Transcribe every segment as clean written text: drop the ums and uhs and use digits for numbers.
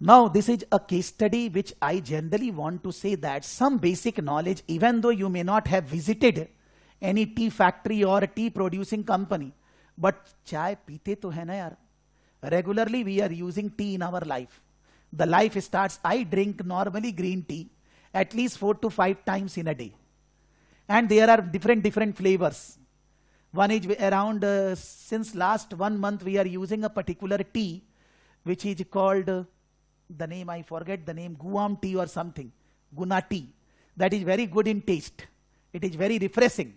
Now, this is a case study which I generally want to say that some basic knowledge, even though you may not have visited any tea factory or a tea producing company, but chai peete to hai na yaar. Regularly we are using tea in our life. The life starts, I drink normally green tea at least 4 to 5 times in a day. And there are different flavors. One is around, since last 1 month we are using a particular tea which is called, the name I forget the name, Guam tea or something, Guna tea. That is very good in taste. It is very refreshing.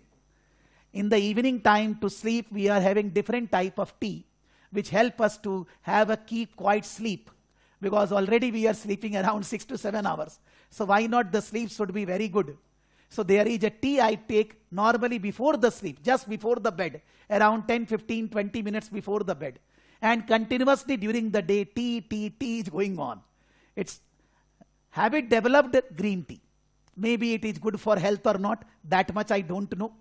In the evening time to sleep, we are having different type of tea which help us to have a keep quiet sleep, because already we are sleeping around 6 to 7 hours. So why not the sleep should be very good. So there is a tea I take normally before the sleep, just before the bed, around 10, 15, 20 minutes before the bed. And continuously during the day, tea is going on. It's habit developed green tea. Maybe it is good for health or not, that much I don't know.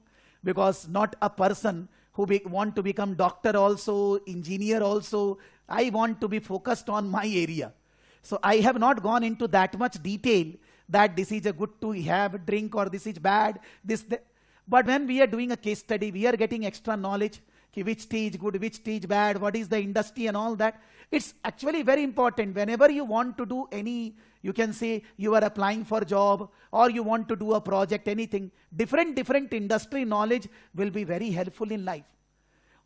Because not a person who want to become doctor also, engineer also, I want to be focused on my area. So I have not gone into that much detail that this is a good to have, drink, or this is bad, that. But when we are doing a case study, we are getting extra knowledge, which tea is good, which tea is bad, what is the industry and all that. It's actually very important. Whenever you want to do any, you can say you are applying for job or you want to do a project, anything, different industry knowledge will be very helpful in life.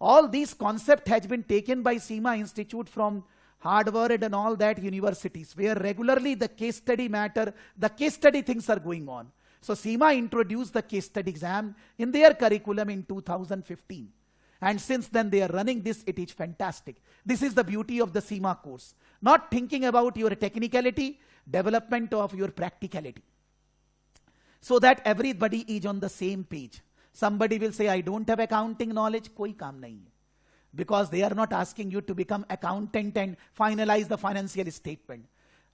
All these concept has been taken by CIMA Institute from Harvard and all that universities, where regularly the case study matter, the case study things are going on. So CIMA introduced the case study exam in their curriculum in 2015. And since then they are running this, it is fantastic. This is the beauty of the CIMA course. Not thinking about your technicality, development of your practicality. So that everybody is on the same page. Somebody will say, I don't have accounting knowledge, koi kaam nahi hai. Because they are not asking you to become accountant and finalize the financial statement.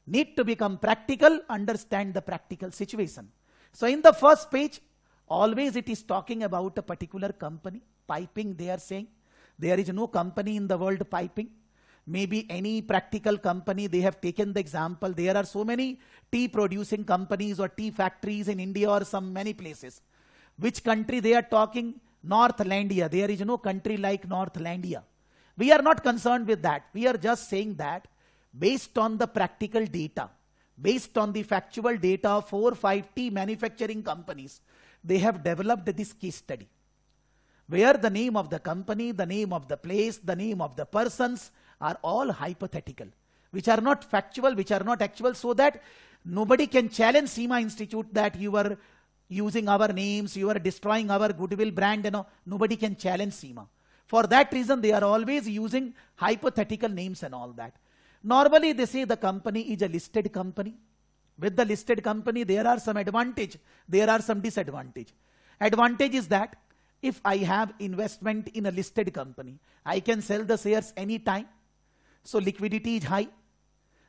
Need to become practical, understand the practical situation. So in the first page, always it is talking about a particular company. Piping, they are saying. There is no company in the world piping. Maybe any practical company, they have taken the example. There are so many tea producing companies or tea factories in India or some many places. Which country they are talking? Northlandia. There is no country like Northlandia. We are not concerned with that. We are just saying that based on the practical data, based on the factual data of 4 or 5 tea manufacturing companies, they have developed this case study, where the name of the company, the name of the place, the name of the persons are all hypothetical, which are not factual, which are not actual, so that nobody can challenge CIMA Institute that you are using our names, you are destroying our goodwill brand, and nobody can challenge CIMA. For that reason, they are always using hypothetical names and all that. Normally, they say the company is a listed company. With the listed company, there are some advantage, there are some disadvantage. Advantage is that if I have investment in a listed company, I can sell the shares anytime. So liquidity is high.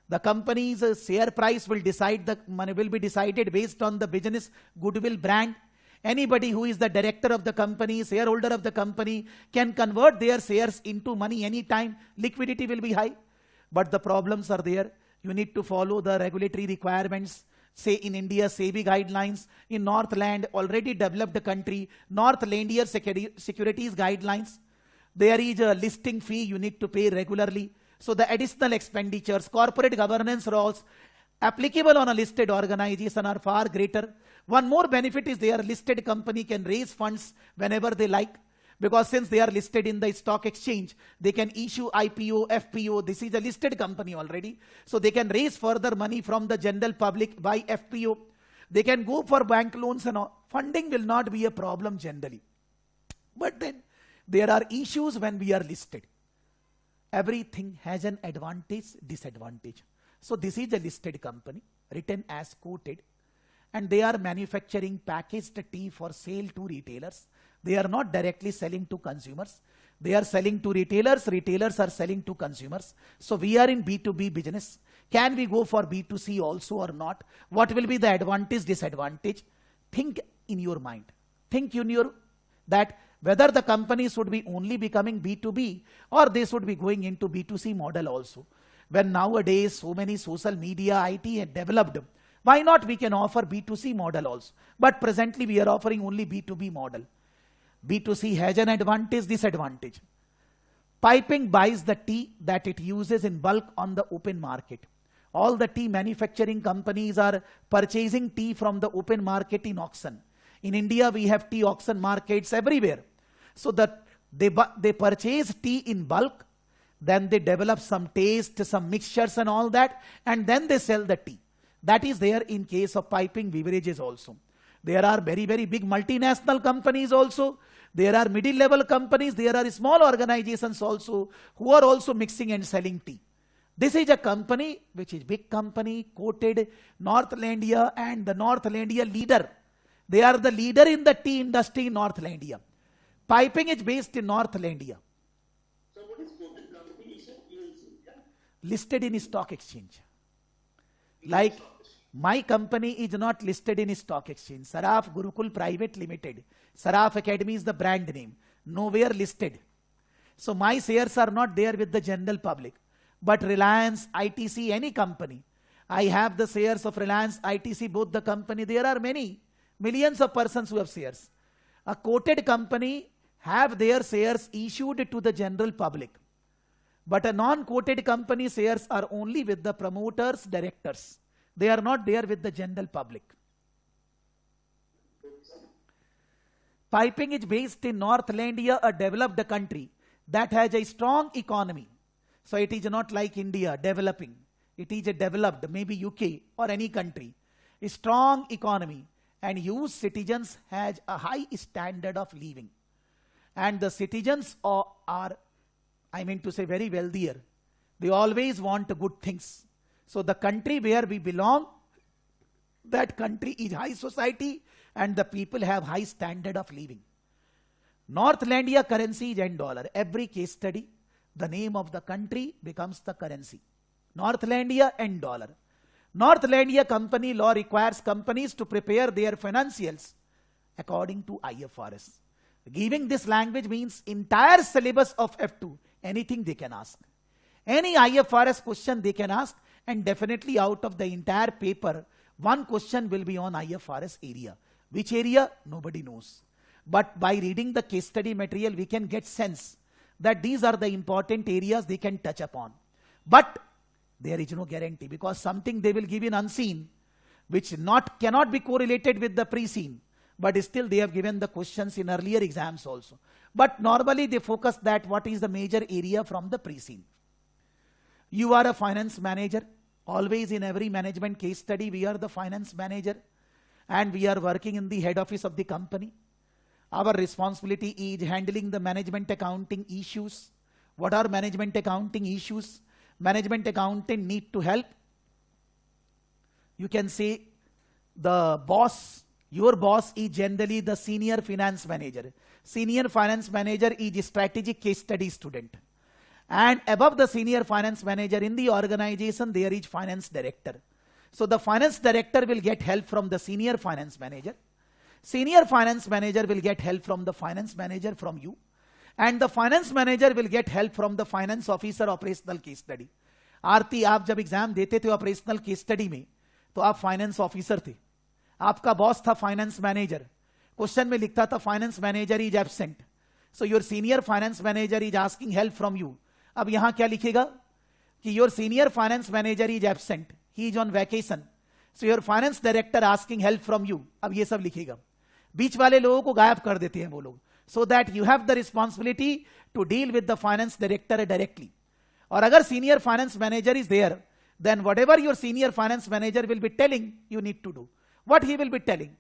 The company's share price will decide, the money will be decided based on the business goodwill brand. Anybody who is the director of the company, shareholder of the company, can convert their shares into money anytime. Liquidity will be high. But the problems are there. You need to follow the regulatory requirements. Say in India, SEBI guidelines. In Northland, already developed country, Northlandia securities guidelines. There is a listing fee you need to pay regularly. So the additional expenditures, corporate governance rules applicable on a listed organization are far greater. One more benefit is their listed company can raise funds whenever they like. Because since they are listed in the stock exchange, they can issue IPO, FPO. This is a listed company already. So they can raise further money from the general public by FPO. They can go for bank loans and all. Funding will not be a problem generally. But then there are issues when we are listed. Everything has an advantage, disadvantage. So this is a listed company, written as quoted. And they are manufacturing packaged tea for sale to retailers. They are not directly selling to consumers. They are selling to retailers. Retailers are selling to consumers. So we are in B2B business. Can we go for B2C also or not? What will be the advantage, disadvantage? Think in your mind. Think in your, that whether the company should be only becoming B2B or they should be going into B2C model also. When nowadays so many social media IT had developed, why not we can offer B2C model also? But presently we are offering only B2B model. B2C has an advantage, disadvantage. Piping buys the tea that it uses in bulk on the open market. All the tea manufacturing companies are purchasing tea from the open market in auction. In India, we have tea auction markets everywhere. So that they purchase tea in bulk, then they develop some taste, some mixtures and all that, and then they sell the tea. That is there in case of piping beverages also. There are very, very big multinational companies also. There are middle level companies. There are small organizations also who are also mixing and selling tea. This is a company which is big company, quoted Northlandia and the Northlandia leader. They are the leader in the tea industry in Northlandia. Piping is based in Northlandia. So what is quoted company? Is it PLC? Listed in stock exchange. Like my company is not listed in stock exchange. Saraf Gurukul Private Limited. Saraf Academy is the brand name. Nowhere listed. So my shares are not there with the general public. But Reliance, ITC, any company. I have the shares of Reliance, ITC, both the company. There are many, millions of persons who have shares. A quoted company have their shares issued to the general public. But a non-quoted company shares are only with the promoters, directors. They are not there with the general public. Piping is based in Northlandia, a developed country that has a strong economy. So it is not like India, developing. It is a developed, maybe UK or any country. A strong economy, and use citizens has a high standard of living. And the citizens are, I mean to say, very wealthier. They always want good things. So the country where we belong, that country is high society and the people have high standard of living. Northlandia currency is $10. Every case study, the name of the country becomes the currency. Northlandia $. Northlandia company law requires companies to prepare their financials according to IFRS. Giving this language means entire syllabus of F2, anything they can ask. Any IFRS question they can ask, and definitely out of the entire paper, one question will be on IFRS area. Which area? Nobody knows. But by reading the case study material, we can get sense that these are the important areas they can touch upon. But there is no guarantee, because something they will give in unseen, which cannot be correlated with the pre-seen. But still they have given the questions in earlier exams also. But normally they focus that what is the major area from the pre-seen. You are a finance manager. Always in every management case study, we are the finance manager and we are working in the head office of the company. Our responsibility is handling the management accounting issues. What are management accounting issues? Management accountant need to help. You can say the boss, your boss is generally the senior finance manager. Senior finance manager is a strategic case study student. And above the senior finance manager in the organization, there is finance director. So the finance director will get help from the senior finance manager. Senior finance manager will get help from the finance manager from you. And the finance manager will get help from the finance officer operational case study. आरती, आप जब exam देते थे operational case study में, तो आप finance officer थे. आपका boss था फाइनेंस मैनेजर. क्वेश्चन में लिखता था finance manager is absent. So your senior finance manager is asking help from you. अब यहां क्या लिखेगा कि your senior finance manager is absent, he is on vacation, so your finance director asking help from you. अब ये सब लिखेगा. बीच वाले लोगों को गायब कर देते हैं वो लोग, so that you have the responsibility to deal with the finance director directly. और अगर senior finance manager is there, then whatever your senior finance manager will be telling, you need to do. What he will be telling?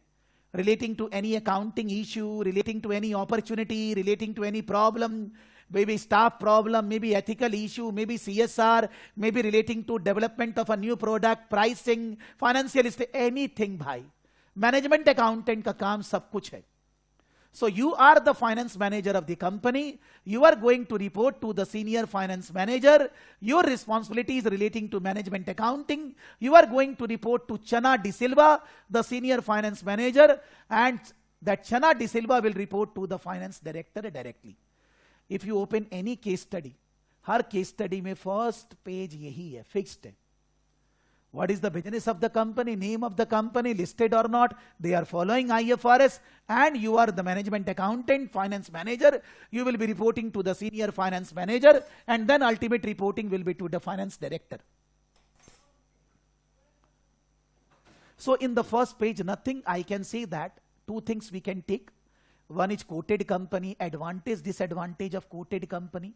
Relating to any accounting issue, relating to any opportunity, relating to any problem, maybe staff problem, maybe ethical issue, maybe CSR, maybe relating to development of a new product, pricing, financial, anything bhai. Management accountant का काम सब कुछ है. So you are the finance manager of the company. You are going to report to the senior finance manager. Your responsibility is relating to management accounting. You are going to report to Chana De Silva, the senior finance manager, and that Chana De Silva will report to the finance director directly. If you open any case study, her case study में first page यही है, fixed है. What is the business of the company, name of the company, listed or not, they are following IFRS, and you are the management accountant, finance manager, you will be reporting to the senior finance manager, and then ultimate reporting will be to the finance director. So in the first page, nothing I can say that, two things we can take. One is quoted company, advantage, disadvantage of quoted company.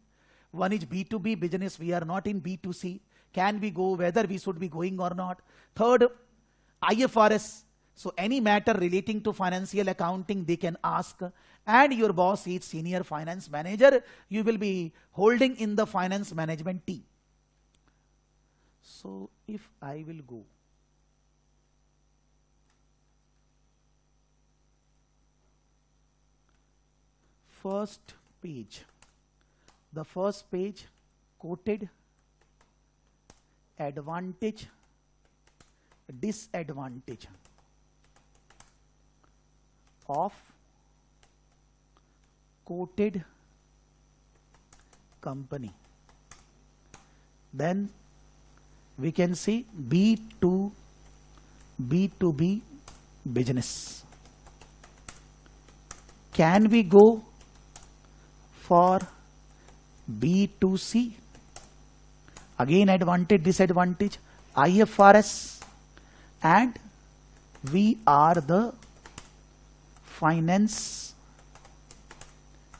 One is B2B business, we are not in B2C. Can we go, whether we should be going or not. Third, IFRS. So any matter relating to financial accounting, they can ask. And your boss is senior finance manager. You will be holding in the finance management team. So if I will go. First page. The first page, quoted, advantage, disadvantage of quoted company. Then we can see B2B business. Can we go for B2C? Again, advantage, disadvantage, IFRS, and we are the finance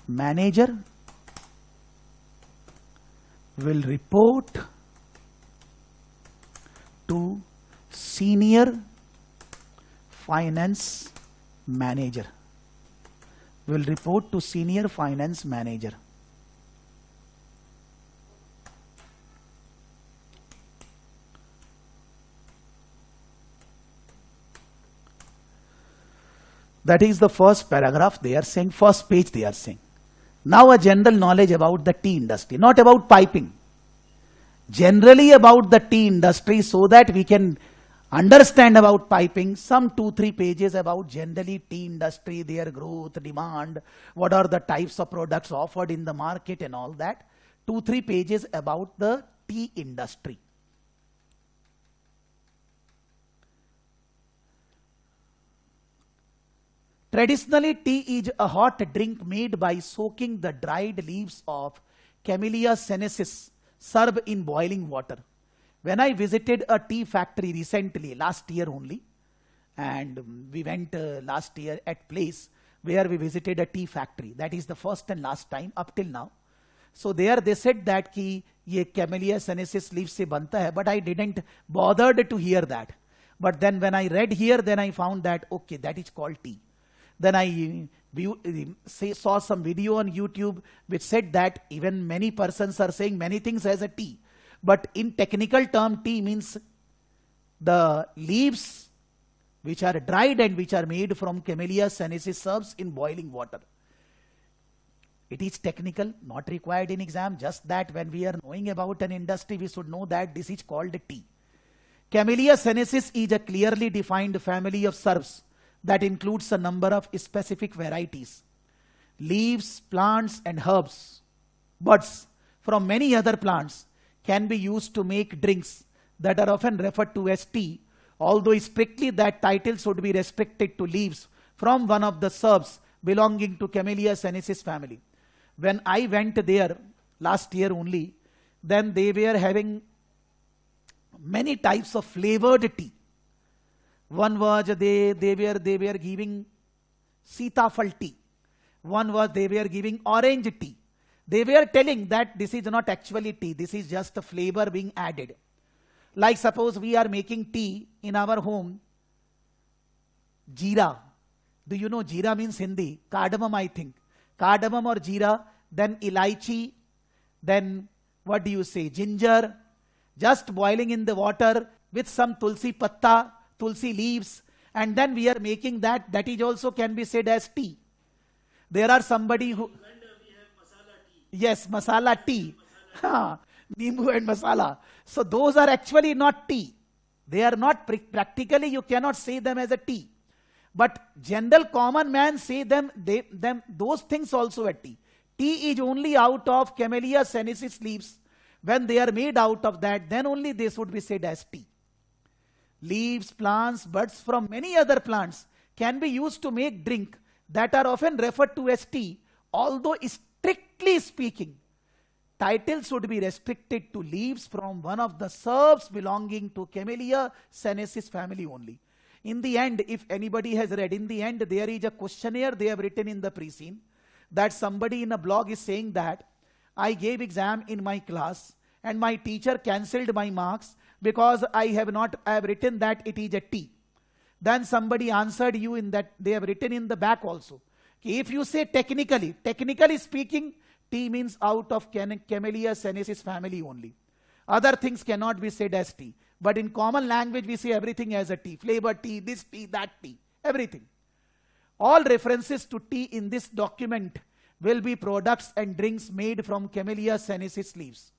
manager, will report to senior finance manager, will report to senior finance manager. That is the first paragraph they are saying, first page they are saying. Now a general knowledge about the tea industry, not about piping. Generally about the tea industry, so that we can understand about piping. Some 2-3 pages about generally tea industry, their growth, demand, what are the types of products offered in the market and all that. 2-3 pages about the tea industry. Traditionally, tea is a hot drink made by soaking the dried leaves of Camellia sinensis, served in boiling water. When I visited a tea factory recently, last year only, and we went last year at place where we visited a tea factory. That is the first and last time up till now. So there they said that ki ye Camellia sinensis leaves se banta hai, but I didn't bothered to hear that. But then when I read here, then I found that okay, that is called tea. Then I saw some video on YouTube which said that even many persons are saying many things as a tea. But in technical term, tea means the leaves which are dried and which are made from Camellia sinensis herbs in boiling water. It is technical, not required in exam, just that when we are knowing about an industry, we should know that this is called tea. Camellia sinensis is a clearly defined family of herbs that includes a number of specific varieties. Leaves, plants and herbs, buds from many other plants can be used to make drinks that are often referred to as tea, although strictly that title should be restricted to leaves from one of the herbs belonging to Camellia sinensis family. When I went there last year only, then they were having many types of flavored tea. One was they were giving Sitafal tea. One was they were giving orange tea. They were telling that this is not actually tea. This is just a flavor being added. Like suppose we are making tea in our home. Jeera. Do you know jeera means Hindi? Cardamom, I think. Cardamom or jeera. Then ilaichi. Then what do you say? Ginger. Just boiling in the water with some tulsi patta, tulsi leaves, and then we are making that. That is also can be said as tea. There are somebody who... And we have masala tea. Yes, masala tea. Nimbu and masala. So those are actually not tea. They are not practically, you cannot say them as a tea. But general common man say them those things also a tea. Tea is only out of Camellia sinensis leaves When they are made out of that, then only they should be said as tea. Leaves, plants, buds from many other plants can be used to make drink that are often referred to as tea, although strictly speaking, title should be restricted to leaves from one of the herbs belonging to Camellia sinensis family only. In the end, if anybody has read, in the end there is a questionnaire they have written in the pre-scene that somebody in a blog is saying that I gave exam in my class and my teacher cancelled my marks because I have written that it is a tea. Then somebody answered you in that they have written in the back also. If you say technically speaking, tea means out of Camellia sinensis family only. Other things cannot be said as tea. But in common language, we say everything as a tea. Flavor tea, this tea, that tea, everything. All references to tea in this document will be products and drinks made from Camellia sinensis leaves.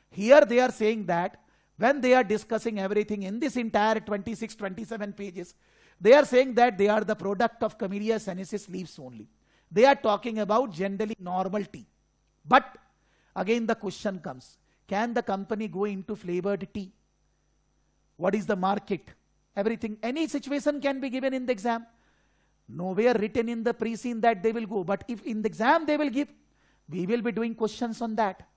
Here they are saying that when they are discussing everything in this entire 26, 27 pages, they are saying that they are the product of Camellia sinensis leaves only. They are talking about generally normal tea. But again the question comes, can the company go into flavored tea? What is the market? Everything, any situation can be given in the exam. Nowhere written in the pre-scene that they will go. But if in the exam they will give, we will be doing questions on that.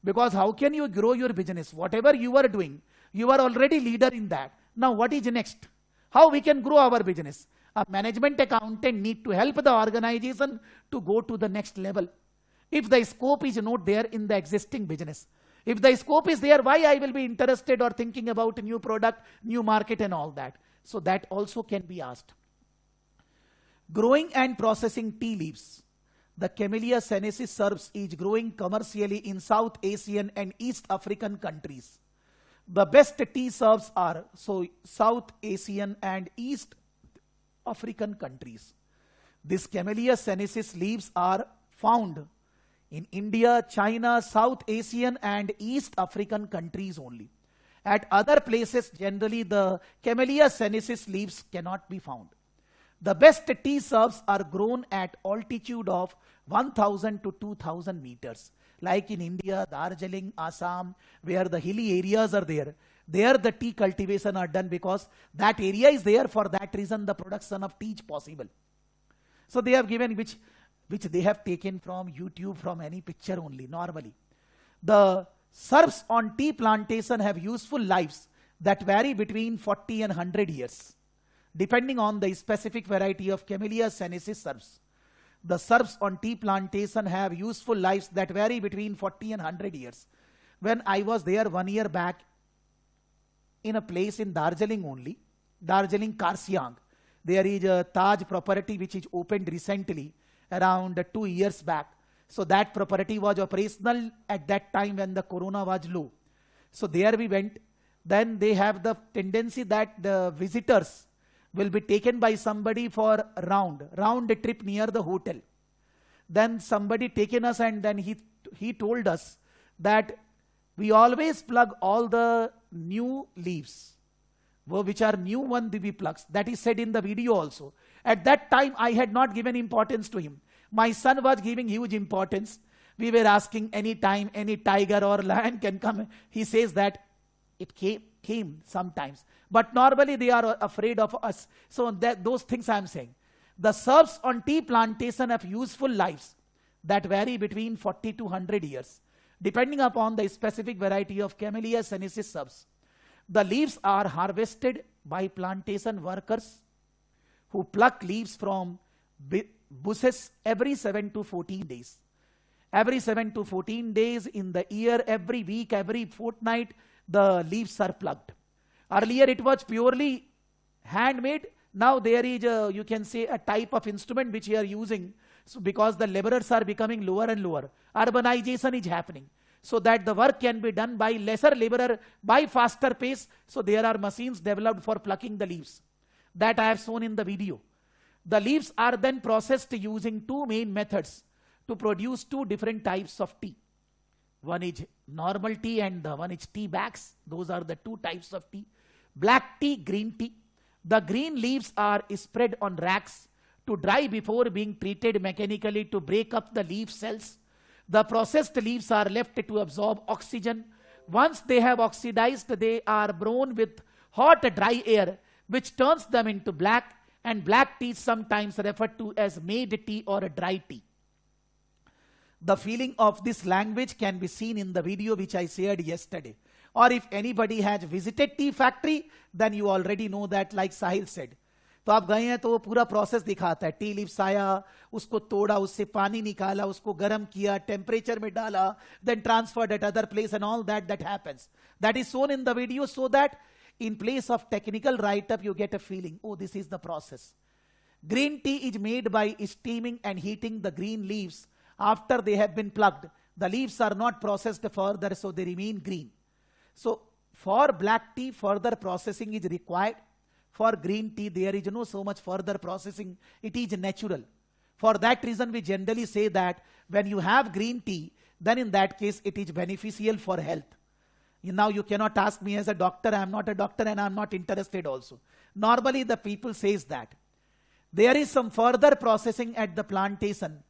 Because how can you grow your business? Whatever you are doing, you are already leader in that. Now what is next? How we can grow our business? A management accountant need to help the organization to go to the next level. If the scope is not there in the existing business, if the scope is there, why I will be interested or thinking about a new product, new market and all that? So that also can be asked. Growing and processing tea leaves. The Camellia sinensis herbs is growing commercially in South Asian and East African countries. The best tea herbs are South Asian and East African countries. These Camellia sinensis leaves are found in India, China, South Asian and East African countries only. At other places, generally the Camellia sinensis leaves cannot be found. The best tea herbs are grown at altitude of 1000 to 2000 meters. Like in India, Darjeeling, Assam, where the hilly areas are there. There the tea cultivation are done because that area is there. For that reason, the production of tea is possible. So they have given which they have taken from YouTube, from any picture only, normally. The herbs on tea plantation have useful lives that vary between 40 and 100 years, depending on the specific variety of Camellia sinensis herbs. The herbs on tea plantation have useful lives that vary between 40 and 100 years. When I was there 1 year back in a place in Darjeeling only, Darjeeling Karsiang, there is a Taj property which is opened recently, around 2 years back. So that property was operational at that time when the corona was low. So there we went. Then they have the tendency that the visitors will be taken by somebody for round trip near the hotel. Then somebody taken us and then he told us that we always plug all the new leaves, which are new one we plug. That is said in the video also. At that time, I had not given importance to him. My son was giving huge importance. We were asking any time, any tiger or lion can come. He says that it came sometimes. But normally they are afraid of us. So those things I am saying. The herbs on tea plantation have useful lives that vary between 40 to 100 years, depending upon the specific variety of Camellia sinensis herbs. The leaves are harvested by plantation workers who pluck leaves from bushes every 7 to 14 days. Every 7 to 14 days in the year, every week, every fortnight, the leaves are plucked. Earlier it was purely handmade. Now there is you can say a type of instrument which we are using. So because the laborers are becoming lower and lower, urbanization is happening. So that the work can be done by lesser laborer, by faster pace. So there are machines developed for plucking the leaves. That I have shown in the video. The leaves are then processed using two main methods to produce two different types of tea. One is normal tea and the one is tea bags. Those are the two types of tea. Black tea, green tea. The green leaves are spread on racks to dry before being treated mechanically to break up the leaf cells. The processed leaves are left to absorb oxygen Once they have oxidized, they are blown with hot dry air, which turns them into black, and black tea is sometimes referred to as made tea or a dry tea. The feeling of this language can be seen in the video which I shared yesterday. Or if anybody has visited tea factory, then you already know that, like Sahil said. तो आप गए हैं तो वो पूरा process दिखाता है. Tea leaves आया, उसको तोड़ा, उससे पानी निकाला, उसको गर्म किया, टेम्परेचर में डाला, then transferred at other place and all that happens. That is shown in the video so that in place of technical write-up you get a feeling, oh, this is the process. Green tea is made by steaming and heating the green leaves after they have been plucked. The leaves are not processed further, so they remain green. So for black tea, further processing is required. For green tea, there is no so much further processing. It is natural. For that reason, we generally say that when you have green tea, then in that case, it is beneficial for health. Now you cannot ask me as a doctor. I am not a doctor and I am not interested also. Normally, the people says that. There is some further processing at the plantation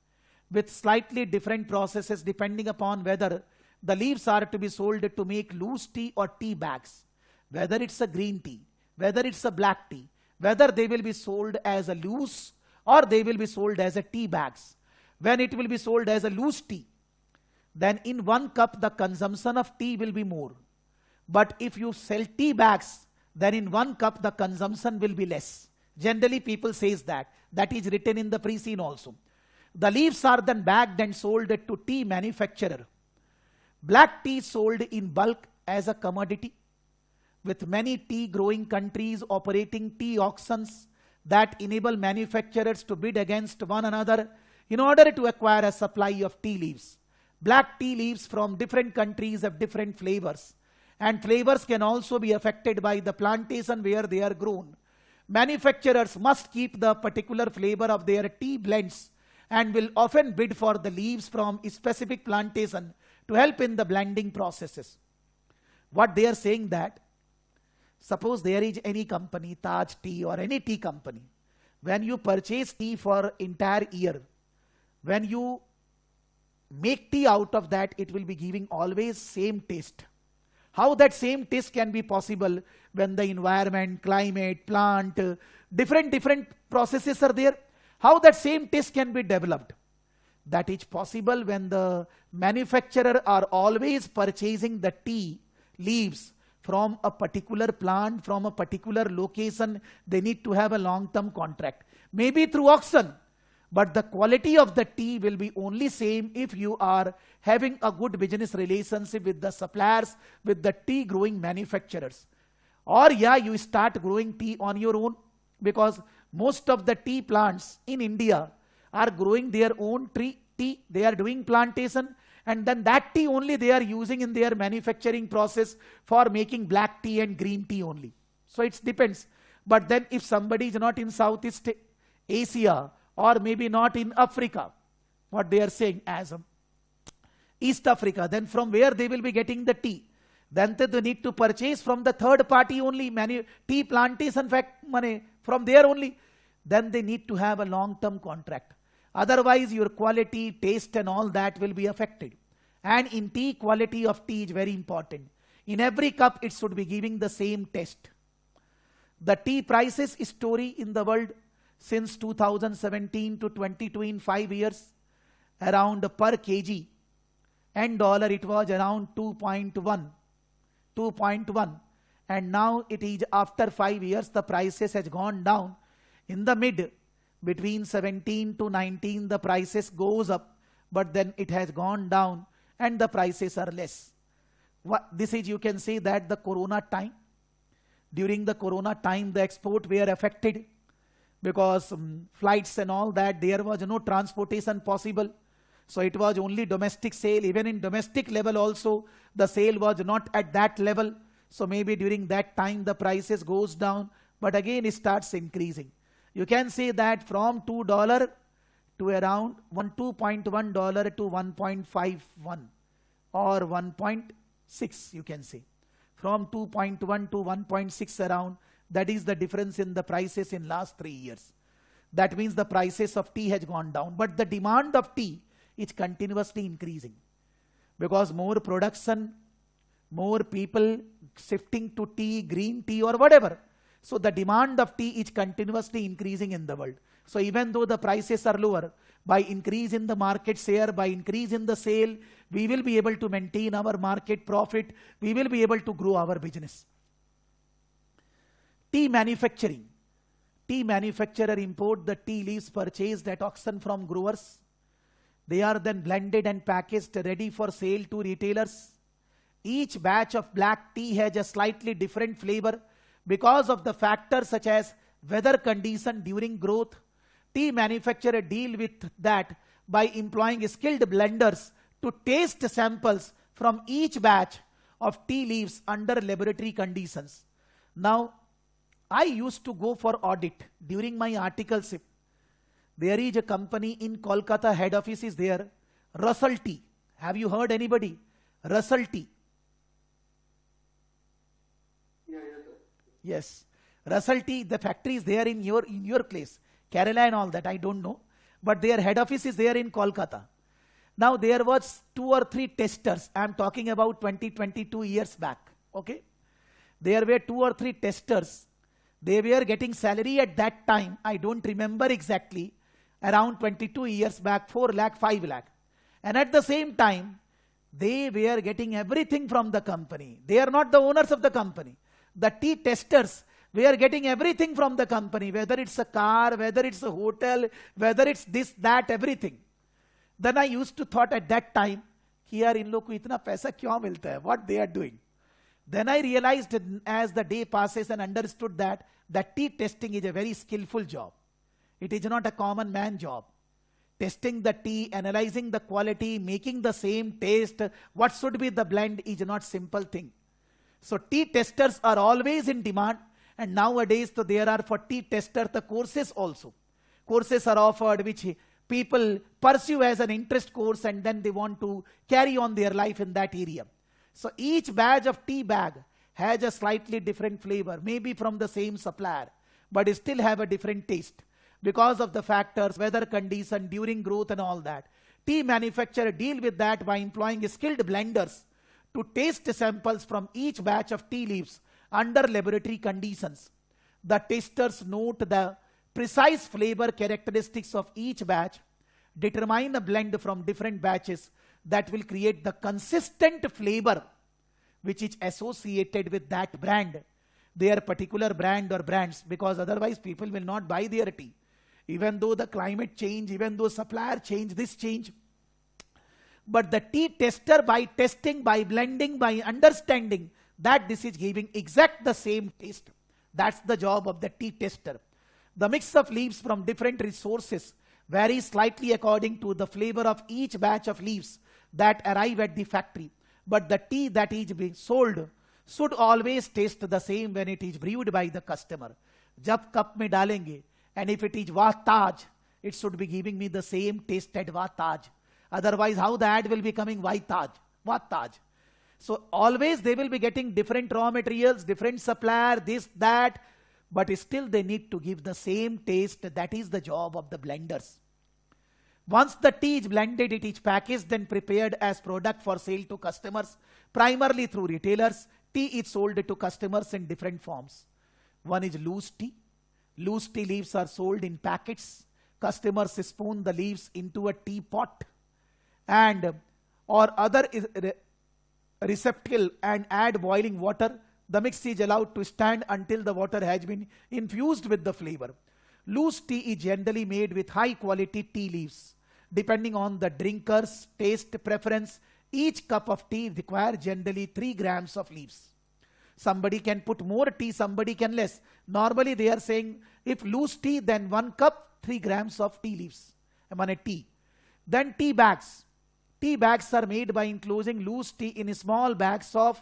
with slightly different processes depending upon whether the leaves are to be sold to make loose tea or tea bags. Whether it's a green tea, whether it's a black tea, whether they will be sold as a loose or they will be sold as a tea bags. When it will be sold as a loose tea, then in 1 cup the consumption of tea will be more. But if you sell tea bags, then in 1 cup the consumption will be less. Generally people says that. That is written in the pre-scene also. The leaves are then bagged and sold to tea manufacturer. Black tea is sold in bulk as a commodity, with many tea growing countries operating tea auctions that enable manufacturers to bid against one another in order to acquire a supply of tea leaves. Black tea leaves from different countries have different flavors, and flavors can also be affected by the plantation where they are grown. Manufacturers must keep the particular flavor of their tea blends and will often bid for the leaves from a specific plantation to help in the blending processes. What they are saying that, suppose there is any company, Taj Tea or any tea company, when you purchase tea for entire year, when you make tea out of that, it will be giving always same taste. How that same taste can be possible when the environment, climate, plant, different processes are there? How that same taste can be developed? That is possible when the manufacturer are always purchasing the tea leaves from a particular plant, from a particular location. They need to have a long-term contract. Maybe through auction, but the quality of the tea will be only same if you are having a good business relationship with the suppliers, with the tea growing manufacturers. Or yeah, you start growing tea on your own, because most of the tea plants in India are growing their own tea. They are doing plantation, and then that tea only they are using in their manufacturing process for making black tea and green tea only. So it depends. But then if somebody is not in Southeast Asia or maybe not in Africa, what they are saying as East Africa, then from where they will be getting the tea? Then they need to purchase from the third party only, tea plantation money from there only. Then they need to have a long-term contract. Otherwise, your quality, taste and all that will be affected. And in tea, quality of tea is very important. In every cup, it should be giving the same taste. The tea prices story in the world since 2017 to 22 in 5 years, around per kg and dollar it was around 2.1. And now it is after 5 years, the prices has gone down. In the mid, between 17 to 19, the prices goes up, but then it has gone down and the prices are less. This is, you can say that the corona time. During the corona time, the export were affected because flights and all that, there was no transportation possible. So it was only domestic sale. Even in domestic level also, the sale was not at that level. So maybe during that time, the prices goes down, but again it starts increasing. You can say that from $2 to around $2.1 to 1.51 or 1.6, you can say. From 2.1 to 1.6 around, that is the difference in the prices in last 3 years. That means the prices of tea has gone down, but the demand of tea is continuously increasing because more production, more people shifting to tea, green tea or whatever. So the demand of tea is continuously increasing in the world. So even though the prices are lower, by increase in the market share, by increase in the sale, we will be able to maintain our market profit. We will be able to grow our business. Tea manufacturing. Tea manufacturer import the tea leaves purchased at auction from growers. They are then blended and packaged ready for sale to retailers. Each batch of black tea has a slightly different flavor because of the factors such as weather condition during growth. Tea manufacturer deal with that by employing skilled blenders to taste samples from each batch of tea leaves under laboratory conditions. Now, I used to go for audit during my articleship. There is a company in Kolkata, head office is there, Russell Tea. Have you heard anybody? Russell Tea. Yeah, yes, sir. Yes. Russell Tea, the factory is there in your place. Kerala and all that, I don't know. But their head office is there in Kolkata. Now there was 2 or 3 testers. I am talking about 22 years back. Okay. There were 2 or 3 testers. They were getting salary at that time. I don't remember exactly. Around 22 years back, 4 lakh, 5 lakh. And at the same time, they were getting everything from the company. They are not the owners of the company. The tea testers, we are getting everything from the company, whether it's a car, whether it's a hotel, whether it's this, that, everything. Then I used to thought at that time, कि यार इन लोग को इतना पैसा क्यों मिलता है? What they are doing? Then I realized as the day passes and understood that tea testing is a very skillful job. It is not a common man job. Testing the tea, analyzing the quality, making the same taste, what should be the blend is not simple thing. So tea testers are always in demand. And nowadays, so there are for tea tester the courses also. Courses are offered which people pursue as an interest course and then they want to carry on their life in that area. So each batch of tea bag has a slightly different flavor, maybe from the same supplier, but it still have a different taste because of the factors, weather condition, during growth and all that. Tea manufacturer deal with that by employing skilled blenders to taste samples from each batch of tea leaves under laboratory conditions. The testers note the precise flavor characteristics of each batch, determine a blend from different batches that will create the consistent flavor which is associated with that brand, their particular brand or brands, because otherwise people will not buy their tea. Even though the climate change, even though supplier change, this change. But the tea tester, by testing, by blending, by understanding that this is giving exact the same taste. That's the job of the tea tester. The mix of leaves from different resources varies slightly according to the flavor of each batch of leaves that arrive at the factory. But the tea that is being sold should always taste the same when it is brewed by the customer. Jab cup mein dalenge, and if it is Wah Taj, it should be giving me the same taste at Wah Taj. Otherwise, how the ad will be coming Wah Taj, Wah Taj. So always they will be getting different raw materials, different supplier, this, that, but still they need to give the same taste. That is the job of the blenders. Once the tea is blended, it is packaged and prepared as product for sale to customers, primarily through retailers. Tea is sold to customers in different forms. One is loose tea. Loose tea leaves are sold in packets. Customers spoon the leaves into a teapot and or other receptacle and add boiling water. The mix is allowed to stand until the water has been infused with the flavor. Loose tea is generally made with high quality tea leaves. Depending on the drinker's taste preference, each cup of tea requires generally 3 grams of leaves. Somebody can put more tea, somebody can less. Normally they are saying if loose tea, then 1 cup, 3 grams of tea leaves. Tea. Then tea bags. Tea bags are made by enclosing loose tea in small bags of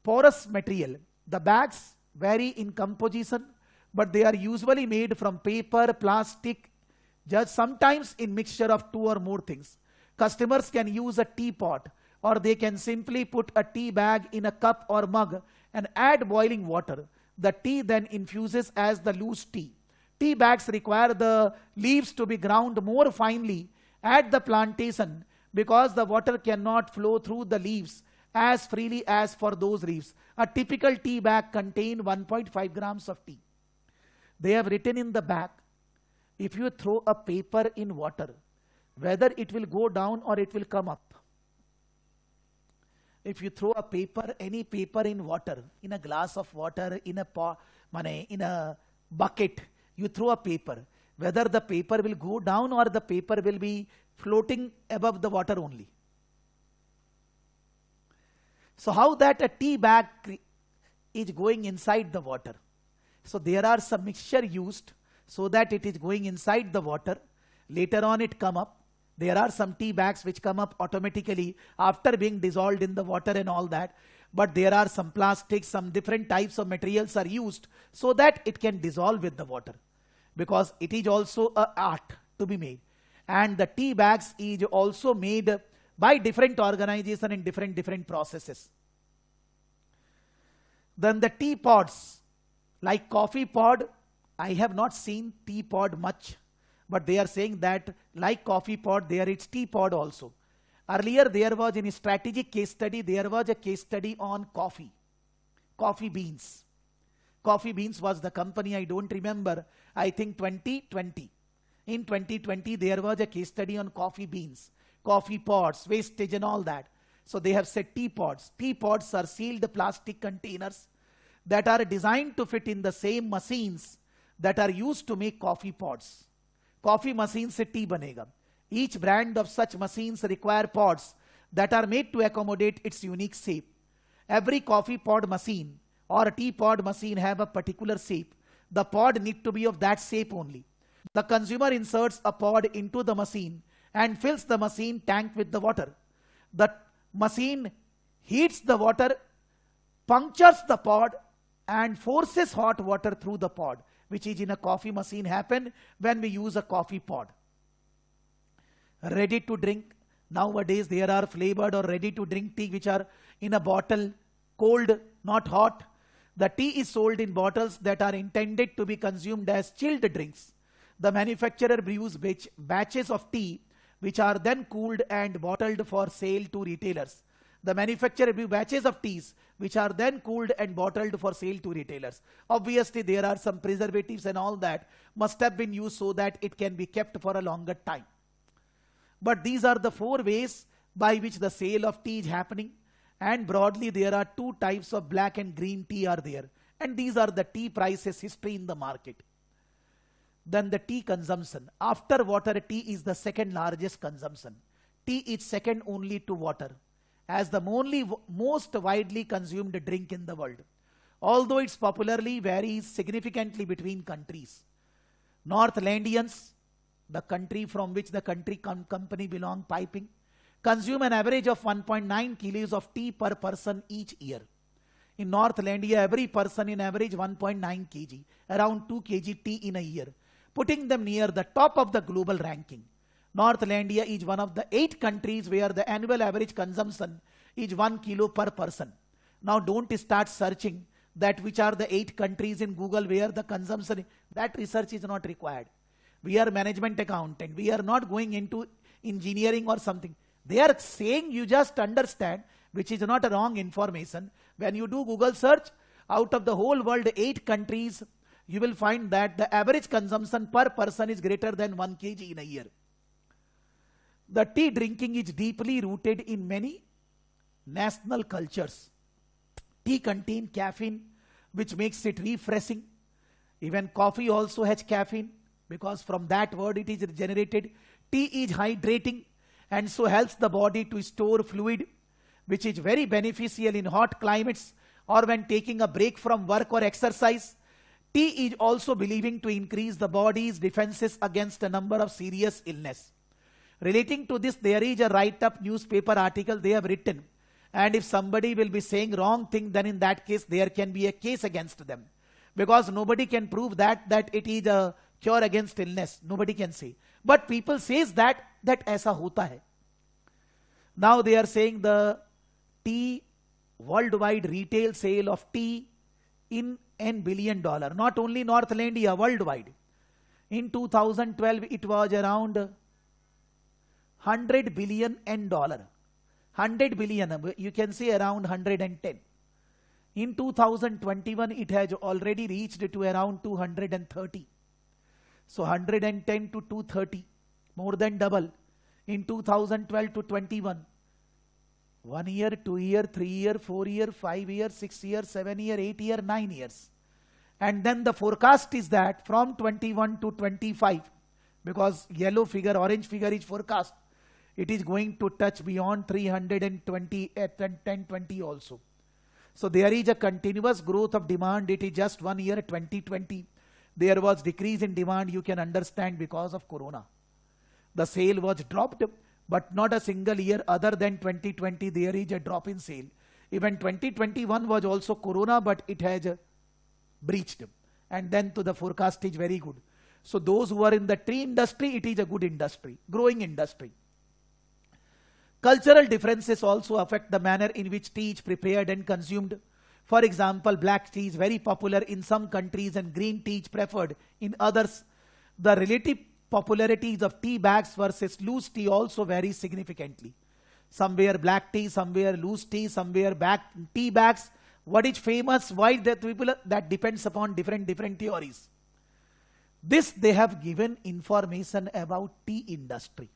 porous material. The bags vary in composition, but they are usually made from paper, plastic, just sometimes in mixture of 2 or more things. Customers can use a teapot, or they can simply put a tea bag in a cup or mug and add boiling water. The tea then infuses as the loose tea. Tea bags require the leaves to be ground more finely at the plantation because the water cannot flow through the leaves as freely as for those reefs. A typical tea bag contains 1.5 grams of tea. They have written in the back, if you throw a paper in water, whether it will go down or it will come up. If you throw a paper, any paper in water, in a glass of water, in a bucket, you throw a paper, whether the paper will go down or the paper will be floating above the water only. So how that a tea bag is going inside the water? So there are some mixture used so that it is going inside the water. Later on it come up. There are some tea bags which come up automatically after being dissolved in the water and all that. But there are some plastics, some different types of materials are used so that it can dissolve with the water. Because it is also an art to be made. And the tea bags is also made by different organizations in different processes. Then the tea pods, like coffee pod, I have not seen tea pod much, but they are saying that like coffee pod, there is tea pod also. Earlier there was in a strategic case study, there was a case study on coffee beans. Coffee beans was the company, I don't remember, I think 2020. In 2020 there was a case study on coffee beans, coffee pods, wastage and all that. So they have said tea pods. Tea pods are sealed plastic containers that are designed to fit in the same machines that are used to make coffee pods. Coffee machines se tea banega. Each brand of such machines require pods that are made to accommodate its unique shape. Every coffee pod machine or a tea pod machine have a particular shape. The pod need to be of that shape only. The consumer inserts a pod into the machine and fills the machine tank with the water. The machine heats the water, punctures the pod and forces hot water through the pod, which is in a coffee machine happen when we use a coffee pod. Ready to drink. Nowadays there are flavored or ready to drink tea which are in a bottle, cold, not hot. The tea is sold in bottles that are intended to be consumed as chilled drinks. The manufacturer brews batches of tea which are then cooled and bottled for sale to retailers. The manufacturer brews batches of teas which are then cooled and bottled for sale to retailers. Obviously there are some preservatives and all that must have been used so that it can be kept for a longer time. But these are the 4 ways by which the sale of tea is happening. And broadly there are 2 types of black and green tea are there. And these are the tea prices history in the market. Then the tea consumption. After water, tea is the second largest consumption. Tea is second only to water as the most widely consumed drink in the world. Although its popularity varies significantly between countries. Northlandians, the country from which the company belong, piping, consume an average of 1.9 kilos of tea per person each year. In Northlandia, every person in average 1.9 kg, around 2 kg tea in a year, putting them near the top of the global ranking. Northlandia is one of the 8 countries where the annual average consumption is 1 kilo per person. Now don't start searching that which are the 8 countries in Google where the consumption, that research is not required. We are management accountant. We are not going into engineering or something. They are saying you just understand, which is not a wrong information. When you do Google search, out of the whole world, 8 countries, you will find that the average consumption per person is greater than 1 kg in a year. The tea drinking is deeply rooted in many national cultures. Tea contains caffeine, which makes it refreshing. Even coffee also has caffeine, because from that word it is generated. Tea is hydrating and so helps the body to store fluid, which is very beneficial in hot climates or when taking a break from work or exercise. Tea is also believing to increase the body's defenses against a number of serious illness. Relating to this, there is a write-up newspaper article they have written, and if somebody will be saying wrong thing, then in that case there can be a case against them, because nobody can prove that it is a cure against illness. Nobody can say, but people says that aisa hota hai. Now they are saying the tea worldwide retail sale of tea in $N billion, not only Northlandia, worldwide. In 2012 it was around $100 billion. 100 billion, you can say around 110. In 2021, it has already reached to around 230. So 110 to 230, more than double. In 2012 to 21, 1 year, 2 year, 3 year, 4 year, 5 year, 6 year, 7 year, 8 year, 9 years. And then the forecast is that from 21 to 25, because yellow figure, orange figure is forecast, it is going to touch beyond 320 at 1020 also. So there is a continuous growth of demand. It is just 1 year, 2020. There was decrease in demand, you can understand, because of Corona. The sale was dropped, but not a single year other than 2020 there is a drop in sale. Even 2021 was also Corona, but it has breached. And then to the forecast is very good. So those who are in the tea industry, it is a good industry, growing industry. Cultural differences also affect the manner in which tea is prepared and consumed. For example, black tea is very popular in some countries and green tea is preferred in others. The relative popularities of tea bags versus loose tea also varies significantly. Somewhere black tea, somewhere loose tea, somewhere tea bags. What is famous? Why that people? That depends upon different theories. This they have given information about tea industry.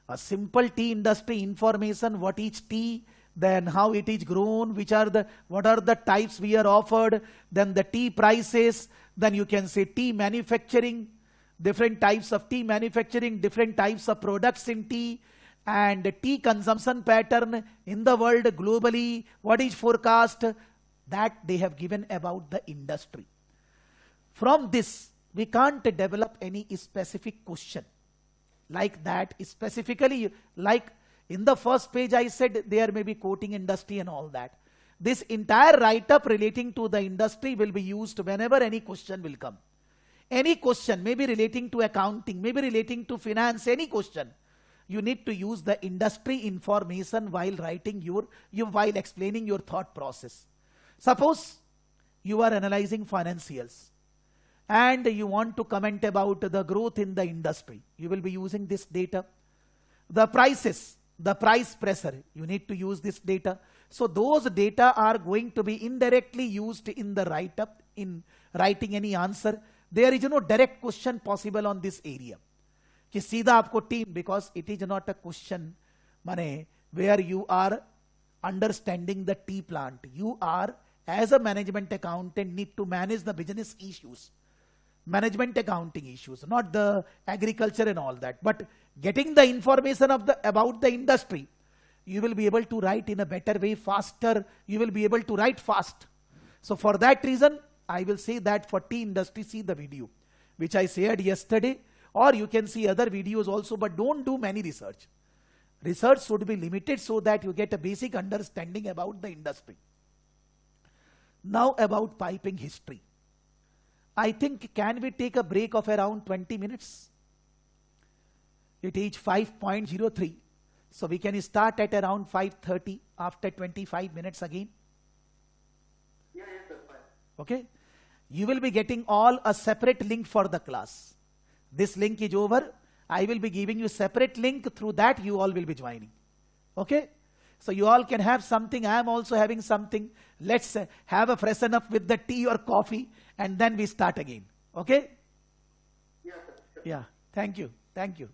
A simple tea industry information, what is tea, then how it is grown, what are the types we are offered, then the tea prices, then you can say tea manufacturing, different types of tea manufacturing, different types of products in tea, and tea consumption pattern in the world globally, what is forecast, that they have given about the industry. From this, we can't develop any specific question like that specifically. Like in the first page I said there may be coating industry and all that. This entire write-up relating to the industry will be used whenever any question will come. Any question, maybe relating to accounting, maybe relating to finance, any question. You need to use the industry information while writing while explaining your thought process. Suppose you are analyzing financials and you want to comment about the growth in the industry. You will be using this data. The prices, the price pressure, you need to use this data. So those data are going to be indirectly used in the write-up, in writing any answer. There is no direct question possible on this area. कि सीधा आपको team, because it is not a question माने where you are understanding the tea plant. You are, as a management accountant, need to manage the business issues, management accounting issues, not the agriculture and all that. But getting the information about the industry, you will be able to write in a better way, faster. You will be able to write fast. So for that reason, I will say that for tea industry, see the video which I shared yesterday, or you can see other videos also, but don't do many research. Research should be limited so that you get a basic understanding about the industry. Now about piping history. I think, can we take a break of around 20 minutes? It is 5.03. So we can start at around 5:30 after 25 minutes again. Yeah, that's fine. Okay. You will be getting all a separate link for the class. This link is over. I will be giving you separate link. Through that you all will be joining. Okay. So you all can have something. I am also having something. Let's have a freshen up with the tea or coffee and then we start again. Okay. Yeah, sir. Yeah. Thank you. Thank you.